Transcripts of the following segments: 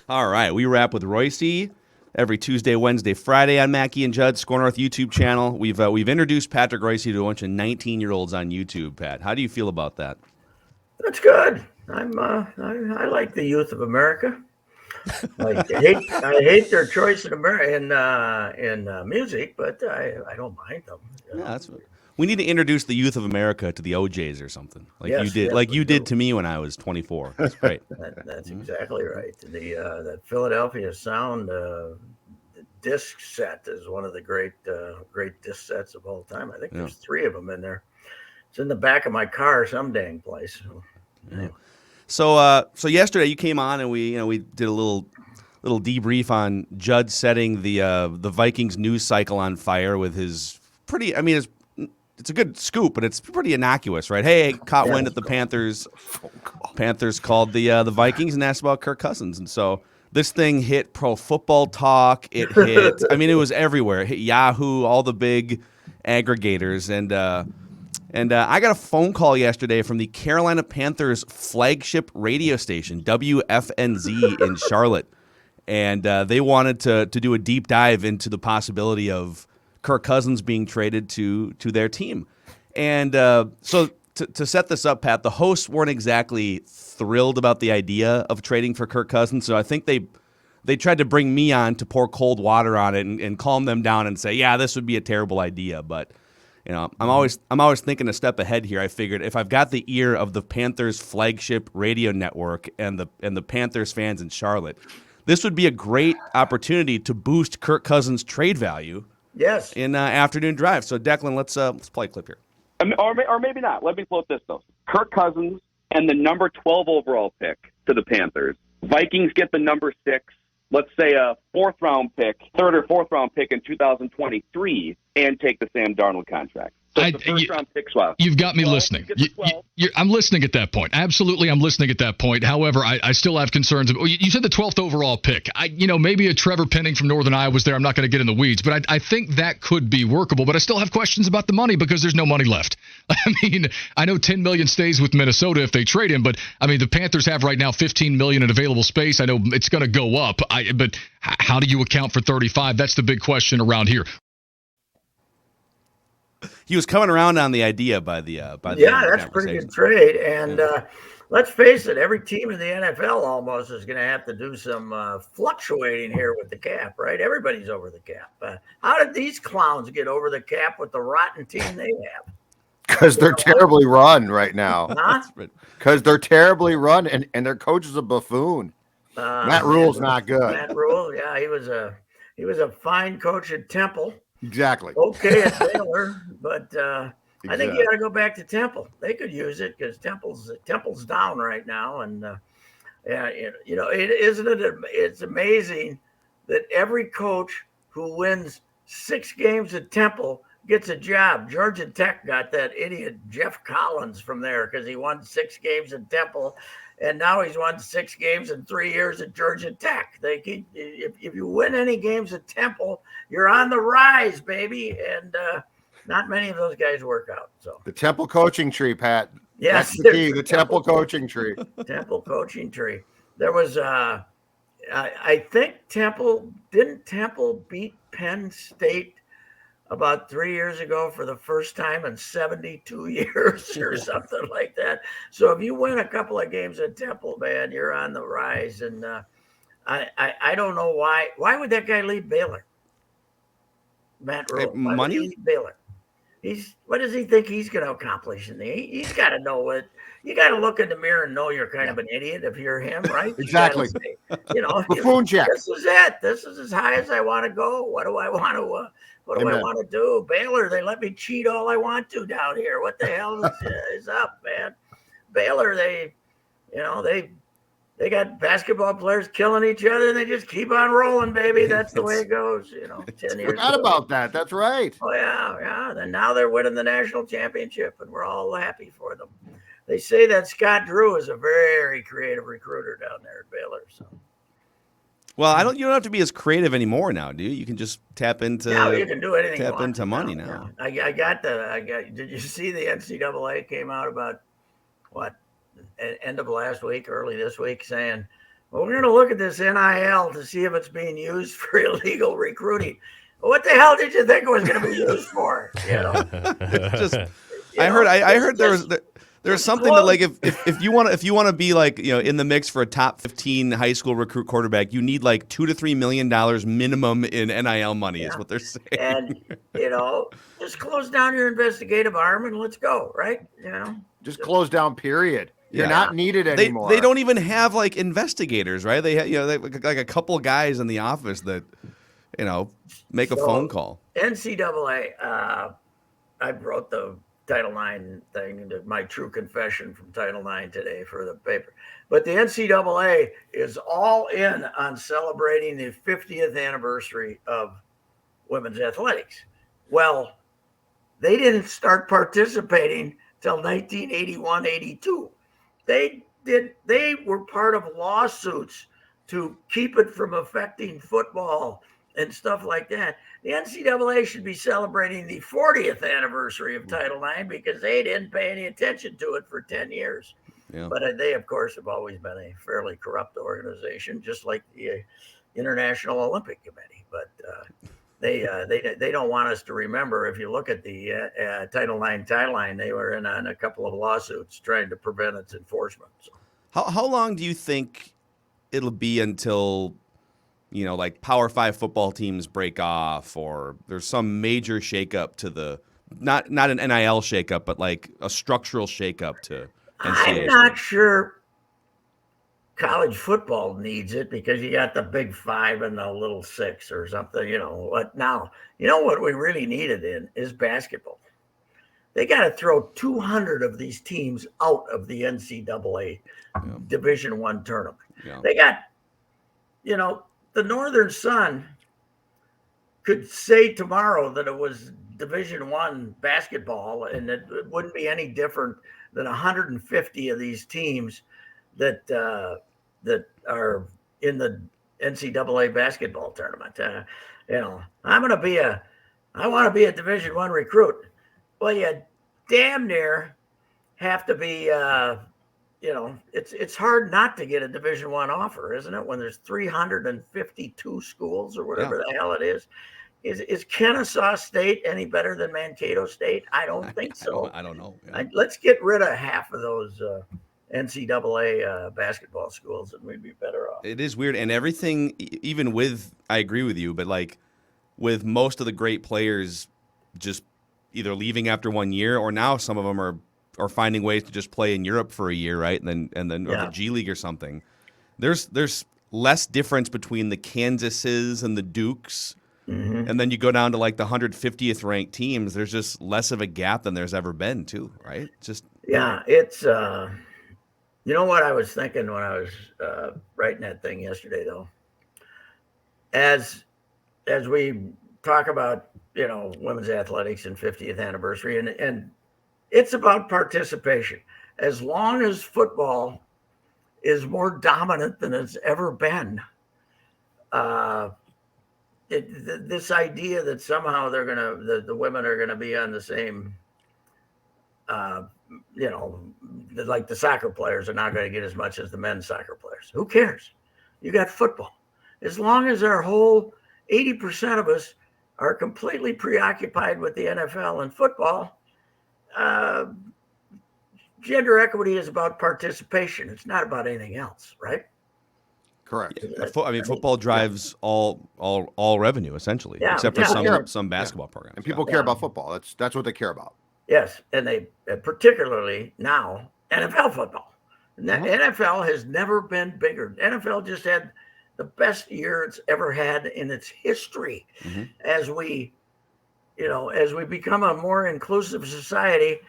All right, we wrap with Reusse every Tuesday, Wednesday, Friday on Mackey and Judd Score North YouTube channel. We've introduced Patrick Reusse to a bunch of 19-year-olds on YouTube. Pat, how do you feel about that? That's good. I like the youth of America. I hate their choice in music, but I don't mind them. Yeah, that's what. We need to introduce the youth of America to the OJs or something, like Yes, you did to me when I was 24. That's great. That's exactly right. The Philadelphia Sound disc set is one of the great disc sets of all time. I think there's 3 of them in there. It's in the back of my car, some dang place. Anyway. So yesterday you came on and we did a little debrief on Judd setting the Vikings news cycle on fire with his pretty. I mean, it's a good scoop, but it's pretty innocuous, right? Hey, caught wind at the Panthers. Panthers called the Vikings and asked about Kirk Cousins, and so this thing hit Pro Football Talk. It hit. I mean, it was everywhere. It hit Yahoo, all the big aggregators, and I got a phone call yesterday from the Carolina Panthers flagship radio station, WFNZ in Charlotte, and they wanted to do a deep dive into the possibility of Kirk Cousins being traded to their team. And so to set this up, Pat, the hosts weren't exactly thrilled about the idea of trading for Kirk Cousins, so I think they tried to bring me on to pour cold water on it and calm them down and say, yeah, this would be a terrible idea, but I'm always thinking a step ahead here. I figured if I've got the ear of the Panthers flagship radio network and the Panthers fans in Charlotte, this would be a great opportunity to boost Kirk Cousins' trade value. Yes. In afternoon drive. So Declan, let's play a clip here. Or maybe not. Let me float this though. Kirk Cousins and the number 12 overall pick to the Panthers. Vikings get the number 6. Let's say a 4th round pick, 3rd or 4th round pick in 2023, and take the Sam Darnold contract. So it's the 1st round pick swap. You've got me listening. I'm listening at that point. Absolutely, I'm listening at that point. However, I still have concerns. You said the 12th overall pick. Maybe a Trevor Penning from Northern Iowa was there. I'm not going to get in the weeds, but I think that could be workable. But I still have questions about the money because there's no money left. I mean, I know $10 million stays with Minnesota if they trade him, but I mean, the Panthers have right now $15 million in available space. I know it's going to go up, but how do you account for 35? That's the big question around here. He was coming around on the idea by the that's a pretty good trade. And let's face it, every team in the NFL almost is going to have to do some fluctuating here with the cap, right? Everybody's over the cap. How did these clowns get over the cap with the rotten team they have? Because they're terribly run right now. Because they're terribly run, and their coach is a buffoon. Matt Rhule's not good. Matt Rhule, yeah, he was a fine coach at Temple. Exactly. Okay at Baylor, but I think you got to go back to Temple. They could use it because Temple's down right now, and it's amazing that every coach who wins 6 games at Temple gets a job. Georgia Tech got that idiot Jeff Collins from there because he won 6 games at Temple. And now he's won 6 games in 3 years at Georgia Tech. If you win any games at Temple, you're on the rise, baby. And not many of those guys work out. So the Temple coaching tree, Pat. Yes, that's the key. The Temple coaching tree. Temple coaching tree. There was, I think Temple beat Penn State about 3 years ago for the first time in 72 years or something like that. So if you win a couple of games at Temple, man, you're on the rise. And I don't know why. Why would that guy leave Baylor? Matt Rhule. Money? Leave Baylor. What does he think he's going to accomplish? He's got to know what. You got to look in the mirror and know you're kind of an idiot if you're him, right? Exactly. Buffoon check. This is it. This is as high as I want to go. What do I want to? What do I want to do? Baylor, they let me cheat all I want to down here. What the hell is up, man? Baylor, they got basketball players killing each other, and they just keep on rolling, baby. That's the way it goes. 10 years. Forgot about that. That's right. Oh yeah. And now they're winning the national championship, and we're all happy for them. They say that Scott Drew is a very creative recruiter down there at Baylor. So. Well, you don't have to be as creative anymore now, do you? You can just tap into. Now you can do anything. Tap into money now. I got. Did you see the NCAA came out about what end of last week, early this week, saying Well, we're going to look at this NIL to see if it's being used for illegal recruiting. What the hell did you think it was going to be used for? I heard there's something that like if you want to be like in the mix for a top 15 high school recruit quarterback, you need like $2 to $3 million minimum in NIL money. Is what they're saying. And just close down your investigative arm and let's go, right? Just close down. Period. You're not needed anymore. They don't even have like investigators, right? They have they like a couple guys in the office that make a phone call. NCAA. I wrote the Title IX thing into my true confession from Title IX today for the paper. But the NCAA is all in on celebrating the 50th anniversary of women's athletics. Well, they didn't start participating till 1981-82. They were part of lawsuits to keep it from affecting football and stuff like that. The NCAA should be celebrating the 40th anniversary of Title IX because they didn't pay any attention to it for 10 years. Yeah. But they, of course, have always been a fairly corrupt organization, just like the International Olympic Committee. But they don't want us to remember. If you look at the Title IX timeline, they were in on a couple of lawsuits trying to prevent its enforcement. So. How long do you think it'll be until like Power 5 football teams break off, or there's some major shakeup to the not an NIL shakeup, but like a structural shakeup to NCAA? I'm not sure college football needs it because you got the Big Five and the Little Six or something. What now? What we really needed is basketball. They got to throw 200 of these teams out of the NCAA Division I tournament. Yeah. They got, the Northern Sun could say tomorrow that it was Division I basketball, and it wouldn't be any different than 150 of these teams that are in the NCAA basketball tournament. I want to be a Division I recruit. Well, you damn near have to be. It's hard not to get a Division I offer, isn't it? When there's 352 schools or whatever the hell it is. Is Kennesaw State any better than Mankato State? I don't think so. I don't know. Yeah. Let's get rid of half of those NCAA basketball schools, and we'd be better off. It is weird, and everything. Even with, I agree with you, but like with most of the great players, just either leaving after 1 year, or now some of them are finding ways to just play in Europe for a year, right? And then or the G League or something. There's less difference between the Kansases and the Dukes. Mm-hmm. And then you go down to like the 150th ranked teams. There's just less of a gap than there's ever been, too, right? It's what I was thinking when I was writing that thing yesterday, though. As we talk about women's athletics and 50th anniversary, and it's about participation. As long as football is more dominant than it's ever been, this idea that somehow the women are gonna be on the same, like the soccer players are not going to get as much as the men's soccer players. Who cares? You got football. As long as our whole 80% of us are completely preoccupied with the NFL and football, gender equity is about participation. It's not about anything else, right? Correct. Football drives all revenue essentially, except for some basketball programs. And people care about football. That's what they care about. Yes, and they particularly now NFL football. And the NFL has never been bigger. NFL just had the best year it's ever had in its history. Mm-hmm. As we become a more inclusive society,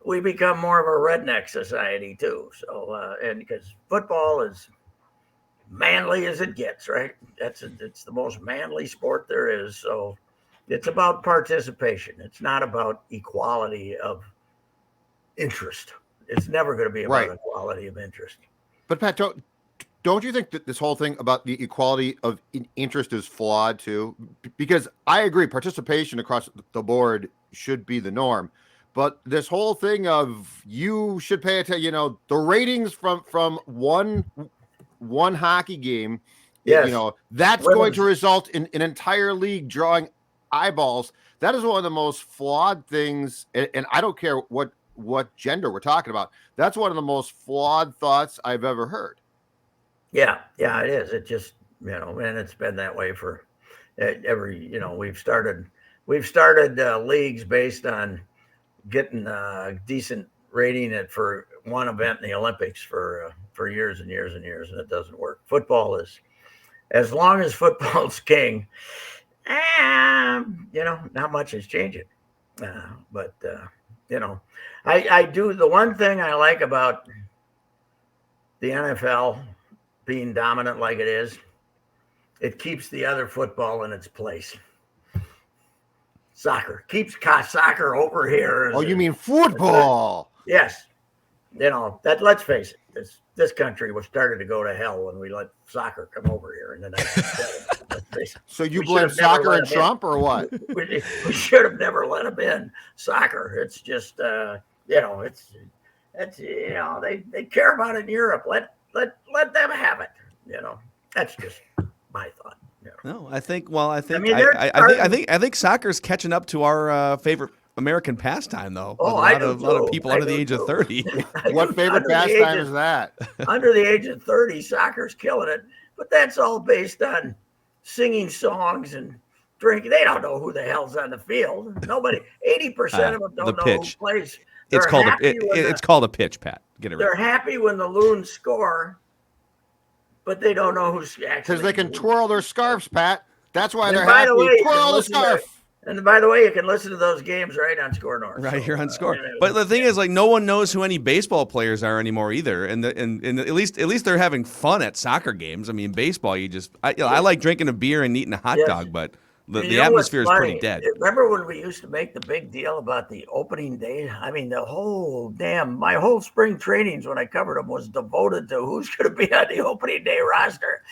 we become more of a redneck society too. So, and because football is manly as it gets, right? It's the most manly sport there is. So it's about participation. It's not about equality of interest. It's never going to be about equality of interest. But Pat, don't you think that this whole thing about the equality of interest is flawed too? Because I agree, participation across the board should be the norm. But this whole thing of you should pay attention, the ratings from one one hockey game, Yes. that's Women's. going to result in an entire league drawing eyeballs. That is one of the most flawed things, and I don't care what gender we're talking about. That's one of the most flawed thoughts I've ever heard. Yeah, it is. It just, and it's been that way for every, we've started leagues based on getting decent rating for one event in the Olympics for years and years and years, and it doesn't work. Football is, as long as football's king, not much is changing. But I do, the one thing I like about the NFL being dominant like it is, it keeps the other football in its place. Soccer keeps soccer over here. Oh, you mean football? Yes. That, let's face it, this country was started to go to hell when we let soccer come over here in the 1970s. So you blame soccer and Trump or what? We should have never let them in. Soccer, it's just it's they care about it in Europe. Let them have it. That's just my thought. No, I think I think soccer's catching up to our favorite American pastime, though. Oh, a lot of people under the age of 30. What favorite pastime is that? Under the age of 30, soccer's killing it. But that's all based on singing songs and drinking. They don't know who the hell's on the field. Nobody, 80% of them don't know who plays. It's called a pitch, Pat. Get it right. They're happy when the Loons score, but they don't know who's actually. Because they can twirl their scarves, Pat. That's why they're by happy. The way, twirl the scarf. And by the way, you can listen to those games right on Score North. Right here on Score. But the thing is, no one knows who any baseball players are anymore either. And at least they're having fun at soccer games. I mean, baseball, I like drinking a beer and eating a hot dog, but the atmosphere is pretty dead. Remember when we used to make the big deal about the opening day? I mean, my whole spring trainings when I covered them was devoted to who's going to be on the opening day roster.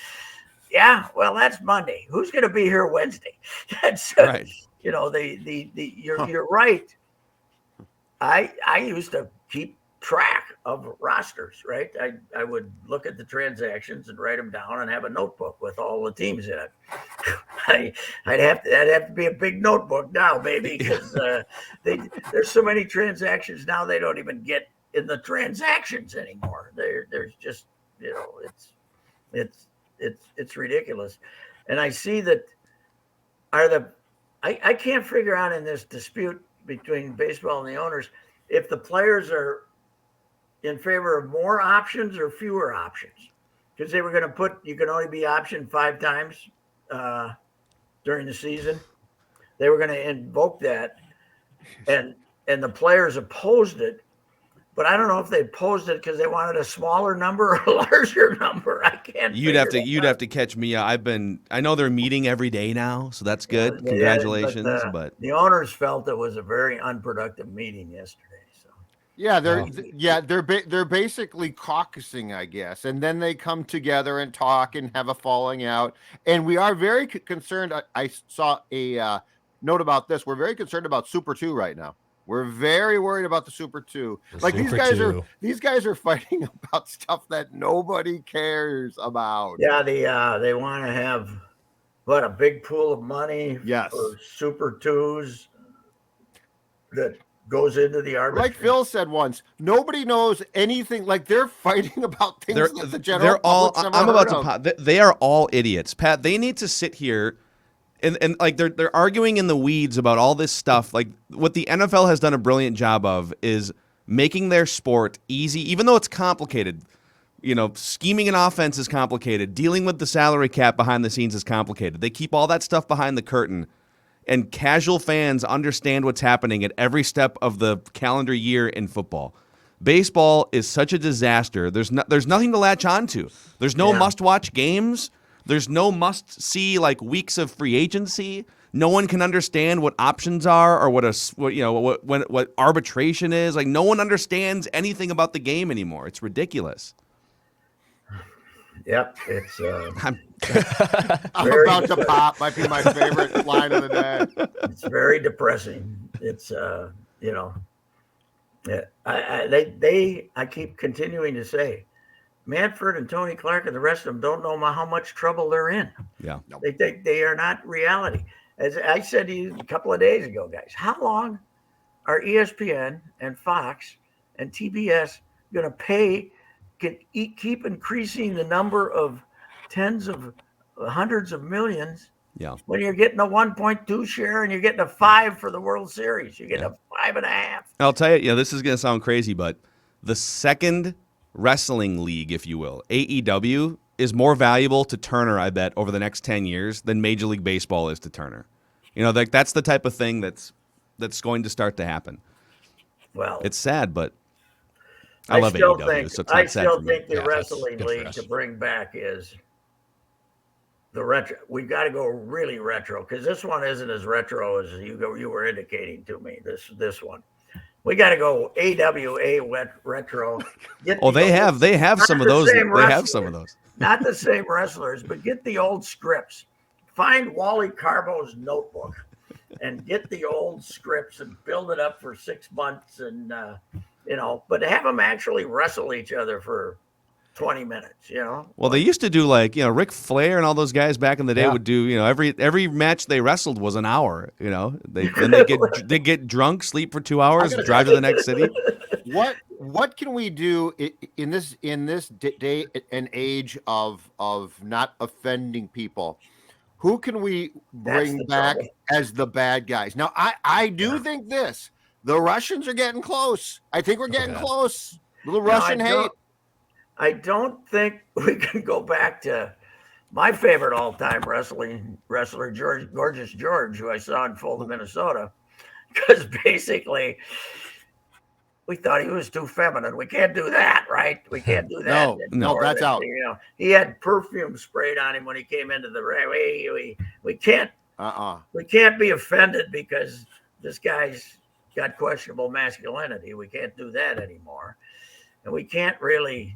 Yeah, well, that's Monday. Who's going to be here Wednesday? That's right. You're right. I used to keep track of rosters, right? I would look at the transactions and write them down and have a notebook with all the teams in it. That'd have to be a big notebook now, baby, because there's so many transactions now they don't even get in the transactions anymore. There's just it's ridiculous, and I see that I can't figure out in this dispute between baseball and the owners if the players are in favor of more options or fewer options, because they were going to you can only be optioned 5 times during the season. They were going to invoke that, and the players opposed it. But I don't know if they opposed it because they wanted a smaller number or a larger number. I can't. You'd have to catch me. I know they're meeting every day now, so that's good. Yeah, congratulations. But the owners felt it was a very unproductive meeting yesterday. So yeah, they're basically caucusing, I guess, and then they come together and talk and have a falling out. And we are very concerned. I saw a note about this. We're very concerned about Super 2 right now. We're very worried about the Super 2. These guys are fighting about stuff that nobody cares about. Yeah, they want to have a big pool of money for Super 2s that goes into the arbitration. Like Phil said once, nobody knows anything. Like they're fighting about things that the general public's never heard of. They are all idiots, Pat. They need to sit here. And like they're arguing in the weeds about all this stuff. Like what the NFL has done a brilliant job of is making their sport easy, even though it's complicated. Scheming an offense is complicated. Dealing with the salary cap behind the scenes is complicated. They keep all that stuff behind the curtain, and casual fans understand what's happening at every step of the calendar year in football. Baseball is such a disaster. There's nothing to latch on to. There's no must-watch games. There's no must-see weeks of free agency. No one can understand what options are or what arbitration is. No one understands anything about the game anymore. It's ridiculous. Yep, it's. I'm about to pop. Might be my favorite line of the day. It's very depressing. It's I keep continuing to say Manfred and Tony Clark and the rest of them don't know how much trouble they're in. Yeah. They are not reality. As I said to you a couple of days ago, guys, how long are ESPN and Fox and TBS going to pay, keep increasing the number of tens of hundreds of millions Yeah. when you're getting a 1.2 share and you're getting a 5 for the World Series? You get a 5.5. I'll tell you, this is going to sound crazy, but the second wrestling league, if you will, AEW, is more valuable to Turner, I bet, over the next 10 years than Major League Baseball is to Turner. That's the type of thing that's going to start to happen. Well, it's sad, but I love AEW, so it's not sad for me. I still think the wrestling league to bring back is the retro. We've got to go really retro, because this one isn't as retro as you were indicating to me. This one. We got to go AWA retro. They have some of those. They have some of those. Not the same wrestlers, but get the old scripts. Find Wally Carbo's notebook and get the old scripts and build it up for 6 months, and but have them actually wrestle each other for 20 minutes. Well, they used to do Ric Flair and all those guys back in the day would do every match they wrestled was an hour. They get drunk, sleep for 2 hours, drive to the next city. What can we do in this day and age of not offending people? Who can we bring back as the bad guys? Now, I do think the Russians are getting close. I think we're getting close. Little Russian hate. I don't think we can go back to my favorite all-time wrestler, Gorgeous George, who I saw in Fulton, Minnesota, because basically we thought he was too feminine. We can't do that, right? We can't do that. No, that's out. He had perfume sprayed on him when he came into the ring. We can't. We can't be offended because this guy's got questionable masculinity. We can't do that anymore, and we can't really.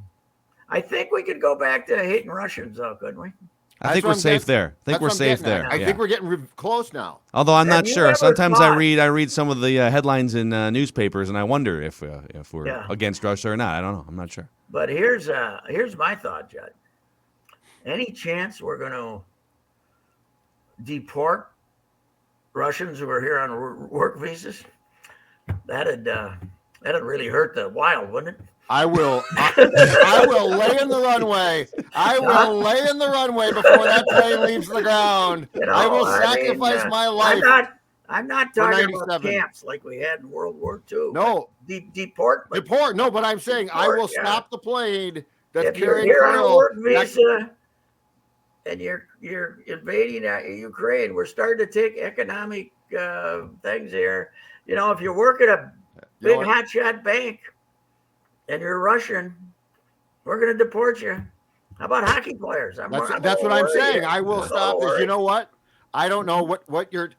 I think we could go back to hating Russians, though, couldn't we? I think we're safe there. I think we're safe there. I think we're getting close now. Although I'm not sure. Sometimes I read some of the headlines in newspapers, and I wonder if we're against Russia or not. I don't know. I'm not sure. But here's my thought, Judd. Any chance we're going to deport Russians who are here on work visas? That'd really hurt the Wild, wouldn't it? I will lay in the runway. I will lay in the runway before that plane leaves the ground. I will sacrifice my life. I'm not talking about camps like we had in World War II. No. Deport. No, but I'm saying I will stop the plane that's carrying here on a work visa and you're invading Ukraine. We're starting to take economic things here. If you work at a big hotshot bank and you're Russian, we're going to deport you. How about hockey players? That's what I'm saying. I will stop this. You know what? I don't know what you're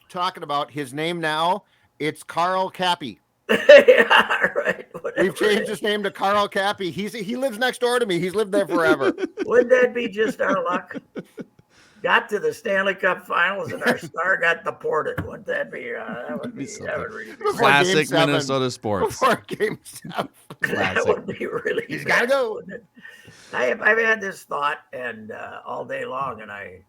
talking about. His name now, it's Carl Cappy. Yeah, right. We've changed his name to Carl Cappy. He lives next door to me. He's lived there forever. Wouldn't that be just our luck? Got to the Stanley Cup Finals and our star got deported. Wouldn't that be? That would really be classic Minnesota sports. Before Game 7. That would be really. He's got to go. I've had this thought and all day long, and I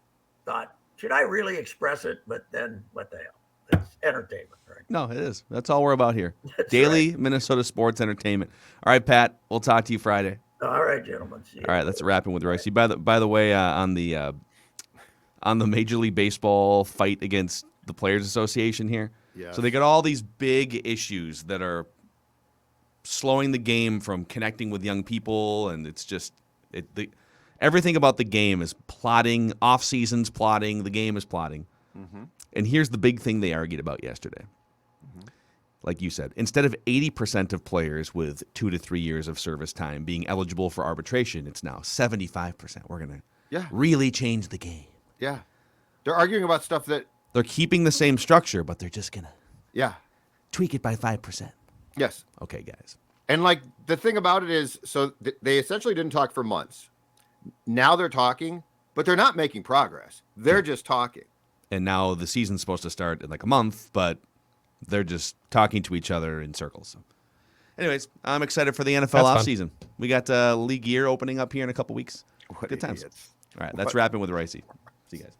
thought, should I really express it? But then, what the hell? It's entertainment, right? No, it is. That's all we're about here. Daily Minnesota sports entertainment. All right, Pat. We'll talk to you Friday. All right, gentlemen. See you. All right, let's wrap in with Reusse. By the way, on the Major League Baseball fight against the Players Association here. Yes. So they got all these big issues that are slowing the game from connecting with young people, and it's just everything about the game is plotting, off-season's plotting, the game is plotting. Mm-hmm. And here's the big thing they argued about yesterday. Mm-hmm. Like you said, instead of 80% of players with 2 to 3 years of service time being eligible for arbitration, it's now 75%. We're going to really change the game. Yeah. They're arguing about stuff that... They're keeping the same structure, but they're just going to tweak it by 5%. Yes. Okay, guys. And the thing about it is, so they essentially didn't talk for months. Now they're talking, but they're not making progress. They're just talking. And now the season's supposed to start in a month, but they're just talking to each other in circles. Anyways, I'm excited for the NFL That's fun. offseason. We got league year opening up here in a couple weeks. What Good times. idiots. All right, that's wrapping with Ricey. See you guys.